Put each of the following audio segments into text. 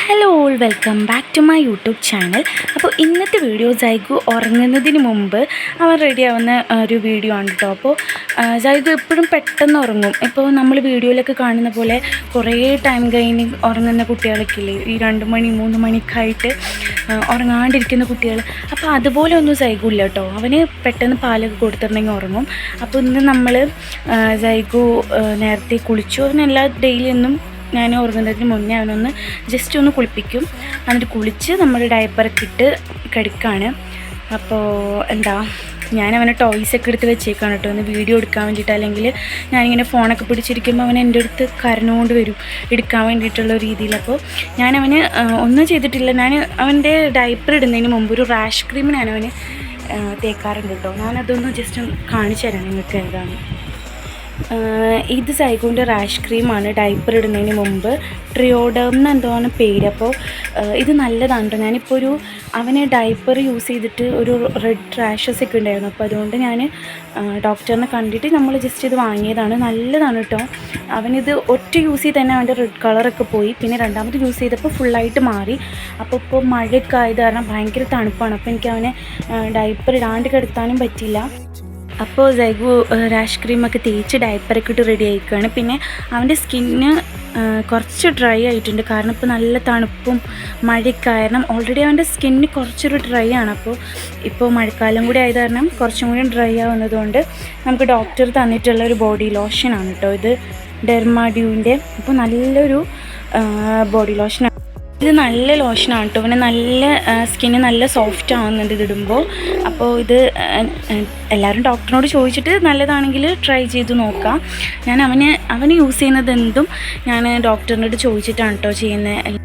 Hello all, welcome back to my YouTube channel. അപ്പോൾ ഇന്നത്തെ video സൈഗു ഉറങ്ങുന്നതിന് മുമ്പ് അവൻ റെഡിയാവുന്ന ഒരു വീഡിയോ ആണ് കേട്ടോ. അപ്പോൾ സൈഗു എപ്പോഴും പെട്ടെന്ന് ഉറങ്ങും. ഇപ്പോൾ നമ്മൾ വീഡിയോയിലൊക്കെ കാണുന്ന പോലെ കുറേ ടൈം കഴിഞ്ഞ് ഉറങ്ങുന്ന കുട്ടികളൊക്കെ ഇല്ലേ, ഈ 2 മണി 3 മണിക്കായിട്ട് ഉറങ്ങാണ്ടിരിക്കുന്ന കുട്ടികൾ. അപ്പോൾ അതുപോലെ ഒന്നും സൈഗു ഇല്ല കേട്ടോ. അവന് പെട്ടെന്ന് പാലൊക്കെ കൊടുത്തിട്ടുണ്ടെങ്കിൽ ഉറങ്ങും. അപ്പോൾ ഇന്ന് നമ്മൾ സൈഗു നേരത്തെ കുളിച്ചു. അവനെല്ലാ ഡെയിലി ഒന്നും ഞാൻ ഉറങ്ങുന്നതിന് മുന്നേ അവനൊന്ന് ജസ്റ്റ് ഒന്ന് കുളിപ്പിക്കും. എന്നിട്ട് കുളിച്ച് നമ്മൾ ഡയപ്പറൊക്കെ ഇട്ട് കിടക്കുകയാണ്. അപ്പോൾ ഞാൻ അവനെ ടോയ്സൊക്കെ എടുത്ത് വെച്ചേക്കാണ് കേട്ടോ, ഒന്ന് വീഡിയോ എടുക്കാൻ വേണ്ടിയിട്ട്. അല്ലെങ്കിൽ ഞാനിങ്ങനെ ഫോണൊക്കെ പിടിച്ചിരിക്കുമ്പോൾ അവൻ എൻ്റെ അടുത്ത് കരഞ്ഞുകൊണ്ട് വരും എടുക്കാൻ വേണ്ടിയിട്ടുള്ള രീതിയിൽ. അപ്പോൾ ഞാനവന് ഒന്നും ചെയ്തിട്ടില്ല. ഞാൻ അവൻ്റെ ഡയപ്പർ ഇടുന്നതിന് മുമ്പ് ഒരു റാഷ് ക്രീം ഞാനവന് തേക്കാറുണ്ട് കേട്ടോ. ഞാനതൊന്ന് ജസ്റ്റ് കാണിച്ചു തരാം നിങ്ങൾക്ക് ഏതാണ്. ഇത് സൈഗുവിൻ്റെ റാഷ് ക്രീമാണ്. ഡയപ്പർ ഇടുന്നതിന് മുമ്പ് ട്രിയോഡേം എന്തോന്ന് പേര്. അപ്പോൾ ഇത് നല്ലതാണ് കേട്ടോ. ഞാനിപ്പോൾ അവന് ഡയപ്പർ യൂസ് ചെയ്തിട്ട് ഒരു റെഡ് റാഷസ് ഒക്കെ ഉണ്ടായിരുന്നു. അപ്പോൾ അതുകൊണ്ട് ഞാൻ ഡോക്ടറിനെ കണ്ടിട്ട് നമ്മൾ ജസ്റ്റ് ഇത് വാങ്ങിയതാണ്. നല്ലതാണ് കേട്ടോ. അവനിത് ഒറ്റ യൂസ് ചെയ്ത് തന്നെ അവൻ്റെ റെഡ് കളറൊക്കെ പോയി. പിന്നെ രണ്ടാമത് യൂസ് ചെയ്തപ്പോൾ ഫുള്ളായിട്ട് മാറി. അപ്പോൾ ഇപ്പോൾ മഴയൊക്കെ ആയത് കാരണം ഭയങ്കര തണുപ്പാണ്. അപ്പോൾ എനിക്ക് അവനെ ഡയപ്പർ ഇടാണ്ട് കിടത്താനും പറ്റില്ല. അപ്പോൾ സൈഗു റാഷ് ക്രീമൊക്കെ തേച്ച് ഡയപ്പറൊക്കെ ഇട്ട് റെഡി ആയിക്കുകയാണ്. പിന്നെ അവൻ്റെ സ്കിന്ന് കുറച്ച് ഡ്രൈ ആയിട്ടുണ്ട്. കാരണം ഇപ്പോൾ നല്ല തണുപ്പും മഴയൊക്കെ കാരണം ഓൾറെഡി അവൻ്റെ സ്കിന്ന് കുറച്ചൊരു ഡ്രൈ ആണ്. അപ്പോൾ ഇപ്പോൾ മഴക്കാലം കൂടി ആയത് കാരണം കുറച്ചും കൂടി ഡ്രൈ ആവുന്നതുകൊണ്ട് നമുക്ക് ഡോക്ടർ തന്നിട്ടുള്ള ഒരു ബോഡി ലോഷനാണ് കേട്ടോ. ഇത് ഡെർമാഡ്യൂവിൻ്റെ. അപ്പോൾ നല്ലൊരു ബോഡി ലോഷനാണ്. ഇത് നല്ല ലോഷനാണ് കേട്ടോ. പിന്നെ നല്ല സ്കിന്ന് നല്ല സോഫ്റ്റ് ആവുന്നുണ്ട് ഇതിടുമ്പോൾ. അപ്പോൾ ഇത് എല്ലാവരും ഡോക്ടറിനോട് ചോദിച്ചിട്ട് നല്ലതാണെങ്കിൽ ട്രൈ ചെയ്ത് നോക്കാം. ഞാൻ അവന് യൂസ് ചെയ്യുന്നത് എന്തും ഞാൻ ഡോക്ടറിനോട് ചോദിച്ചിട്ടാണ് കേട്ടോ ചെയ്യുന്നത്.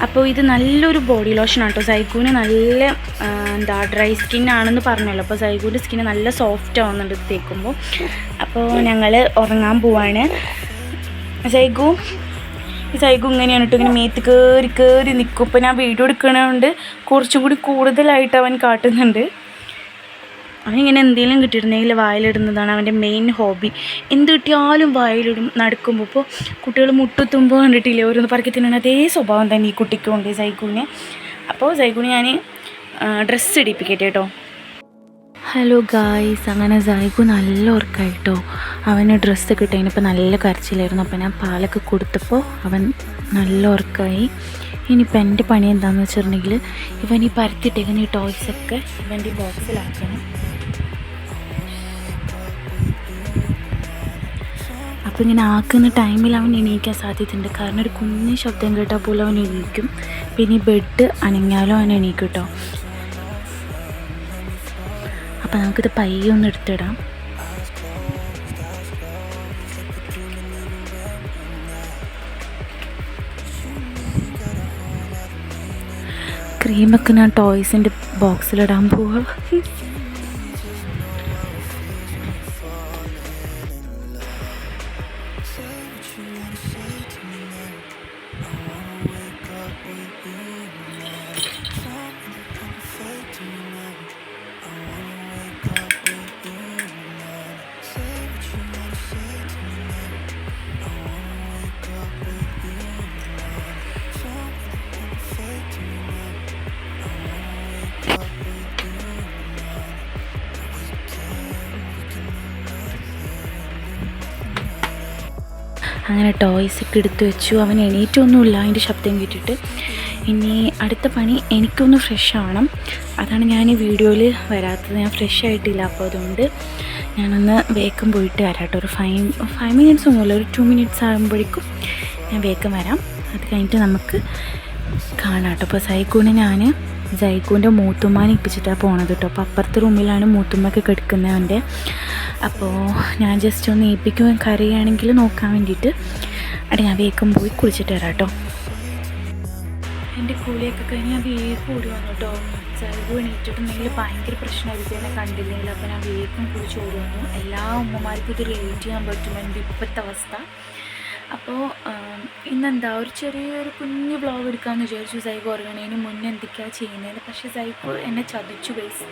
അപ്പോൾ ഇത് നല്ലൊരു ബോഡി ലോഷനാണ് കേട്ടോ. സൈഗുവിന് നല്ല ഡ്രൈ സ്കിന്നാണെന്ന് പറഞ്ഞല്ലോ. അപ്പോൾ സൈഗുവിൻ്റെ സ്കിന്ന് നല്ല സോഫ്റ്റ് ആവുന്നുണ്ട് ഇത് തേക്കുമ്പോൾ. അപ്പോൾ ഞങ്ങൾ ഉറങ്ങാൻ പോവാണ്. സൈഗു ഇങ്ങനെയാണ് കേട്ടോ. ഇങ്ങനെ മേത്ത് കയറി നിൽക്കും. ഇപ്പോൾ ഞാൻ വീഡിയോ എടുക്കണതുകൊണ്ട് കുറച്ചും കൂടി കൂടുതലായിട്ട് അവൻ കാട്ടുന്നുണ്ട്. അവനിങ്ങനെ എന്തെങ്കിലും കിട്ടിയിരുന്നെങ്കിൽ വായിലിടുന്നതാണ് അവൻ്റെ മെയിൻ ഹോബി. എന്ത് കിട്ടിയാലും വായിലിടും നടക്കുമ്പോൾ. ഇപ്പോൾ കുട്ടികൾ മുട്ടുത്തുമ്പോൾ കണ്ടിട്ടില്ലേ, ഓരോന്ന് പറക്കി തിന്നണം. അതേ സ്വഭാവം തന്നെ ഈ കുട്ടിക്കുണ്ട് സൈഗുവിന്. അപ്പോൾ സൈഗുവിന് ഞാൻ ഡ്രസ്സ് ഇടിപ്പിക്കട്ടെ കേട്ടോ. ഹലോ ഗായ്സ്, അങ്ങനെ സൈഗു നല്ല ഉറക്കമായിട്ടോ. അവന് ഡ്രസ്സ് കിട്ടിയതിനിപ്പോൾ നല്ല കരച്ചിലായിരുന്നു. അപ്പോൾ ഞാൻ പാലൊക്കെ കൊടുത്തപ്പോൾ അവൻ നല്ല ഉറക്കമായി. ഇനിയിപ്പോൾ എൻ്റെ പണി എന്താണെന്ന് വെച്ചിട്ടുണ്ടെങ്കിൽ ഇവൻ ഈ പരത്തിയിട്ടേക്കുന്ന ഈ ടോയ്സൊക്കെ ഇവൻ്റെ ബോക്സിലാക്കണം. അപ്പോൾ ഇങ്ങനെ ആക്കുന്ന ടൈമിൽ അവൻ എണീക്കാൻ സാധ്യതയുണ്ട്. കാരണം ഒരു കുഞ്ഞു ശബ്ദം കേട്ടാൽ പോലും അവൻ എണീക്കും. പിന്നെ ഈ ബെഡ് അനങ്ങിയാലും അവൻ എണീക്കും കേട്ടോ. അപ്പോൾ നമുക്കിത് പയ്യെ ഒന്ന് എടുത്തിടാം. ക്രീമൊക്കെ ഞാൻ ടോയ്സിൻ്റെ ബോക്സിലിടാൻ പോവാ. അങ്ങനെ ടോയ്സൊക്കെ എടുത്ത് വെച്ചു. അവൻ എണീറ്റൊന്നുമില്ല അതിൻ്റെ ശബ്ദം കേട്ടിട്ട്. ഇനി അടുത്ത പണി എനിക്കൊന്ന് ഫ്രഷ് ആവണം. അതാണ് ഞാൻ ഈ വീഡിയോയിൽ വരാത്തത്. ഞാൻ ഫ്രഷ് ആയിട്ടില്ല. അപ്പോൾ അതുകൊണ്ട് ഞാനൊന്ന് വേഗം പോയിട്ട് വരാം കേട്ടോ. ഒരു 5 മിനിറ്റ്സ് ഒന്നുമില്ല, ഒരു 2 മിനിറ്റ്സ് ആകുമ്പോഴേക്കും ഞാൻ വേഗം വരാം. അത് കഴിഞ്ഞിട്ട് നമുക്ക് കാണാം കേട്ടോ. അപ്പോൾ സൈഗുവിൻ്റെ മൂത്തുമ്മാനെ ഏൽപ്പിച്ചിട്ടാണ് പോണത് കേട്ടോ. അപ്പോൾ അപ്പുറത്തെ റൂമിലാണ് മൂത്തുമ്മയൊക്കെ കിടക്കുന്നത് അവൻ്റെ. അപ്പോൾ ഞാൻ ജസ്റ്റ് ഒന്ന് ഏൽപ്പിക്കുമ്പോൾ കരയുകയാണെങ്കിൽ നോക്കാൻ വേണ്ടിയിട്ട് ഞാൻ വേഗം പോയി കുളിച്ചിട്ട് വരാം കേട്ടോ. എൻ്റെ കുളിയൊക്കെ കഴിഞ്ഞ് ഞാൻ വേഗം ഓടി വന്നു കേട്ടോ. സൈഗു എണീറ്റിട്ടുണ്ടെങ്കിൽ ഭയങ്കര പ്രശ്നമായിരിക്കും എന്നെ കണ്ടില്ലെങ്കിൽ. അപ്പോൾ ഞാൻ വേഗം കുളിച്ച് ഓടി വന്നു. എല്ലാ ഉമ്മമാർക്കും ഇത് റിലേറ്റ് ചെയ്യാൻ പറ്റും എൻ്റെ ഇപ്പോഴത്തെ അവസ്ഥ. അപ്പോൾ ഇന്നെന്താ ഒരു ചെറിയൊരു കുഞ്ഞു വ്ളോഗ് എടുക്കാമെന്ന് വിചാരിച്ചു. സൈഗു ഉറങ്ങണതിന് മുന്നേ എന്തൊക്കെയാണ് ചെയ്യുന്നത്. പക്ഷേ സൈഗു എന്നെ ചതിച്ചു ഗൈസ്.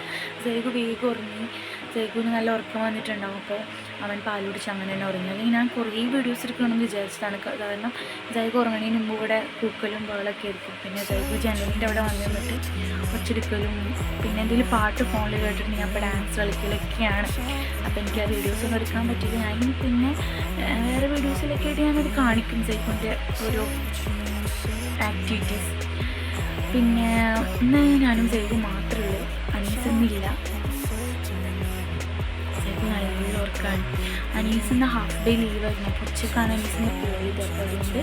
സൈഗു വേഗം ഉറങ്ങി. സൈഗുവിന് നല്ല ഉറക്കം വന്നിട്ടുണ്ടാവും. അപ്പോൾ അവൻ പാൽ കുടിച്ച് അങ്ങനെ തന്നെ ഉറങ്ങി. അല്ലെങ്കിൽ ഞാൻ കുറേ വീഡിയോസ് എടുക്കണമെന്ന് വിചാരിച്ചതാണ്. കാരണം ജൈഗു ഉറങ്ങണതിന് മുമ്പ് ഇവിടെ പൂക്കലും ബഹളമൊക്കെ ആയിരിക്കും. പിന്നെ ജൈഗു ജനലിൻ്റെ അവിടെ വന്നു നിന്നിട്ട് ഒച്ചെടുക്കലും പിന്നെ എന്തെങ്കിലും പാട്ട് ഫോണിൽ കേട്ടിട്ടുണ്ടെങ്കിൽ അപ്പോൾ ഡാൻസ് കളിക്കലൊക്കെയാണ്. അപ്പോൾ എനിക്ക് ആ വീഡിയോസൊന്നും എടുക്കാൻ പറ്റില്ല. ഞാൻ പിന്നെ വേറെ വീഡിയോസിലൊക്കെ ആയിട്ട് ഞാനത് കാണിക്കും ജൈഗുവിൻ്റെ ഓരോ ആക്ടിവിറ്റീസ്. പിന്നെ ഇന്ന് ഞാനും ജൈഗു മാത്രമേ ഉള്ളൂ, അനീസൊന്നുമില്ല. ജൈഗു നല്ല ഓർക്കാണ്. അനീസിന്ന് ഹാഫ് ഡേ ലീവായിരുന്നു. അപ്പോൾ ഉച്ചക്കാണ് അനീസിന്ന് പോയത്. അപ്പോൾ അതുകൊണ്ട്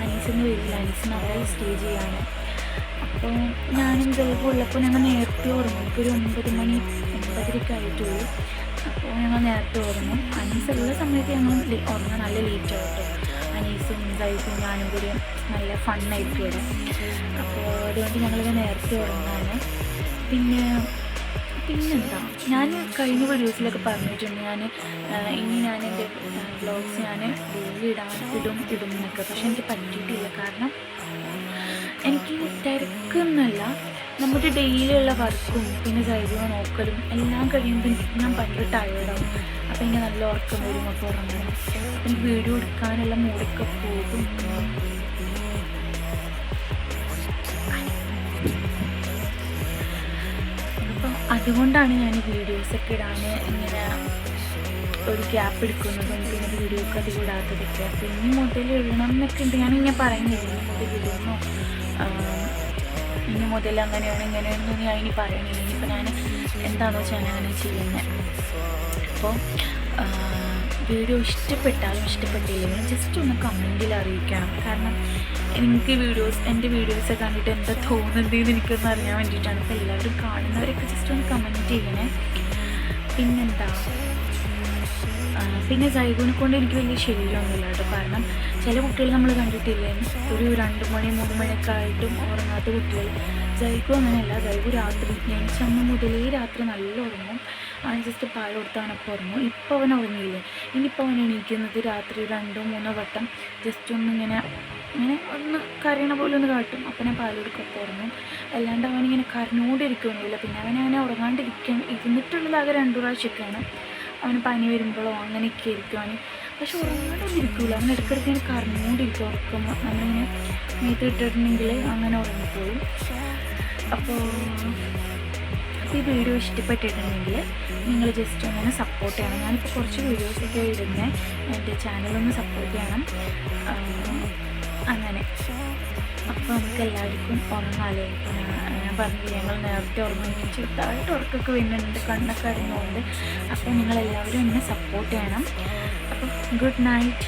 അനീസിന്ന് വരില്ല, അനീസിന്ന് അവിടെ സ്റ്റേ ചെയ്യാണ്. അപ്പോൾ ഞാനും ജൈഗു ഉള്ളപ്പോൾ ഞങ്ങൾ നേരത്തെ ഉറങ്ങും. ഇപ്പോൾ ഒരു 9 മണി 9:30 ആയിട്ടുള്ളൂ. അപ്പോൾ ഞങ്ങൾ നേരത്തെ ഉറങ്ങും. അനീസുള്ള സമയത്ത് ഞങ്ങൾ ഉറങ്ങാൻ നല്ല ലേറ്റ് ആവും. അനീസും ജൈഗും ഞാനും കൂടി നല്ല ഫണ്ണായിരിക്കും ഇവിടെ. അപ്പോൾ അതുകൊണ്ട് ഞങ്ങളിത് നേരത്തെ ഉറങ്ങാണ്. പിന്നെന്താ, ഞാൻ കഴിഞ്ഞ വീഡിയോസിലൊക്കെ പറഞ്ഞിട്ടുണ്ട് ഇനി ഞാൻ എൻ്റെ വ്ളോഗ്സ് ഞാൻ ഡെയിലി ഇടും എന്നൊക്കെ. പക്ഷെ എനിക്ക് പറ്റിയിട്ടില്ല. കാരണം എനിക്ക് തിരക്കൊന്നുമല്ല, നമ്മുടെ ഡെയിലിയുള്ള വർക്കും പിന്നെ ജൈഗുവിനെ നോക്കലും എല്ലാം കഴിയുമ്പോൾ ഞാൻ ഭയങ്കര ടയേർഡാവും. അപ്പോൾ എനിക്ക് നല്ല ഉറക്കം വരും. അപ്പോൾ ഉറങ്ങണം. അപ്പം എനിക്ക് വീഡിയോ എടുക്കാനുള്ള മൂടൊക്കെ പോകും. അപ്പം അതുകൊണ്ടാണ് ഞാൻ വീഡിയോസൊക്കെ ഇടാൻ ഇങ്ങനെ ഒരു ഗ്യാപ്പ് എടുക്കുന്നതും പിന്നെ വീഡിയോക്ക് അധികം ഇടാത്തതൊക്കെ. അപ്പം ഇനി മുതൽ ഇടണം എന്നൊക്കെ ഉണ്ട്. ഞാനിങ്ങനെ പറയുന്നില്ല ഇനി മുതൽ ഇടുന്നു, ഇനി മുതൽ അങ്ങനെയാണ് ഇങ്ങനെയാണെന്ന് ഞാൻ ഇനി പറയുന്നില്ല. ഇനിയിപ്പോൾ ഞാൻ എന്താണെന്ന് വെച്ചാൽ അങ്ങനെ ചെയ്യുന്നത്. അപ്പോൾ വീഡിയോ ഇഷ്ടപ്പെട്ടാലും ഇഷ്ടപ്പെട്ടില്ലെങ്കിലും ജസ്റ്റ് ഒന്ന് കമൻറ്റിൽ അറിയിക്കണം. കാരണം എനിക്ക് എൻ്റെ വീഡിയോസ് കണ്ടിട്ട് എന്താ തോന്നുന്നതെന്ന് എനിക്കൊന്ന് അറിയാൻ വേണ്ടിയിട്ടാണ്. അപ്പോൾ എല്ലാവരും കാണുന്നവരൊക്കെ ജസ്റ്റ് ഒന്ന് കമൻറ്റ് ചെയ്യണേ. പിന്നെന്താ, പിന്നെ ജൈഗുവിനെ കൊണ്ട് എനിക്ക് വലിയ ശല്യമൊന്നുമില്ല കേട്ടോ. കാരണം ചില കുട്ടികൾ നമ്മൾ കണ്ടിട്ടില്ലേ, ഒരു 2 മണി 3 മണിയൊക്കെ ആയിട്ടും ഉറങ്ങാത്ത കുട്ടികൾ. ജൈഗു അങ്ങനെയല്ല. ജൈഗു രാത്രി ജനിച്ചന്ന് മുതലേ രാത്രി നല്ല ഉറങ്ങും. അവൻ ജസ്റ്റ് പാൽ കൊടുത്താണ് അപ്പോൾ ഉറങ്ങും. ഇപ്പോൾ അവൻ ഉറങ്ങിയില്ലേ, ഇനിയിപ്പോൾ അവൻ എണീക്കുന്നത് രാത്രി 2-3 വട്ടം ജസ്റ്റ് ഇങ്ങനെ ഒന്ന് കരയണ പോലെ ഒന്ന് കാട്ടും. അപ്പം ഞാൻ പാൽ കൊടുക്കപ്പോൾ ഉറങ്ങും. അല്ലാണ്ട് അവനിങ്ങനെ കരഞ്ഞുകൊണ്ടിരിക്കുകയൊന്നുമില്ല. പിന്നെ അവനെ ഇരുന്നിട്ടുള്ളത് ആകെ 2 പ്രാവശ്യമൊക്കെയാണ്. അവന് പനി വരുമ്പോഴോ അങ്ങനെയൊക്കെ ആയിരിക്കും അവന്. പക്ഷെ ഉറങ്ങാണ്ടൊന്നും ഇരിക്കില്ല. അവൻ ഇടയ്ക്കിടയ്ക്ക് ഇങ്ങനെ കരഞ്ഞുകൊണ്ടിരിക്കും. ഉറക്കം നമ്മളിങ്ങനെ മേത്ത് ഇട്ടിട്ടുണ്ടെങ്കിൽ അങ്ങനെ ഉറങ്ങിപ്പോയി. അപ്പോൾ ഈ വീഡിയോ ഇഷ്ടപ്പെട്ടിട്ടുണ്ടെങ്കിൽ നിങ്ങൾ ജസ്റ്റ് ഒന്ന് സപ്പോർട്ട് ചെയ്യണം. ഞാനിപ്പോൾ കുറച്ച് വീഡിയോസൊക്കെ ഇടുന്നത്, എൻ്റെ ചാനലൊന്ന് സപ്പോർട്ട് ചെയ്യണം. അങ്ങനെ അപ്പോൾ നമുക്ക് എല്ലാവർക്കും ഉറങ്ങാമല്ലേ. ഇപ്പോൾ ഞാൻ പറഞ്ഞില്ല, ഞങ്ങൾ നേരത്തെ ഉറങ്ങും. ചെറുതായിട്ട് ഉറക്കമൊക്കെ വരുന്നുണ്ട്, കണ്ണൊക്കെ അടഞ്ഞുകൊണ്ട്. അപ്പോൾ നിങ്ങളെല്ലാവരും എന്നെ സപ്പോർട്ട് ചെയ്യണം. അപ്പോൾ ഗുഡ് നൈറ്റ്.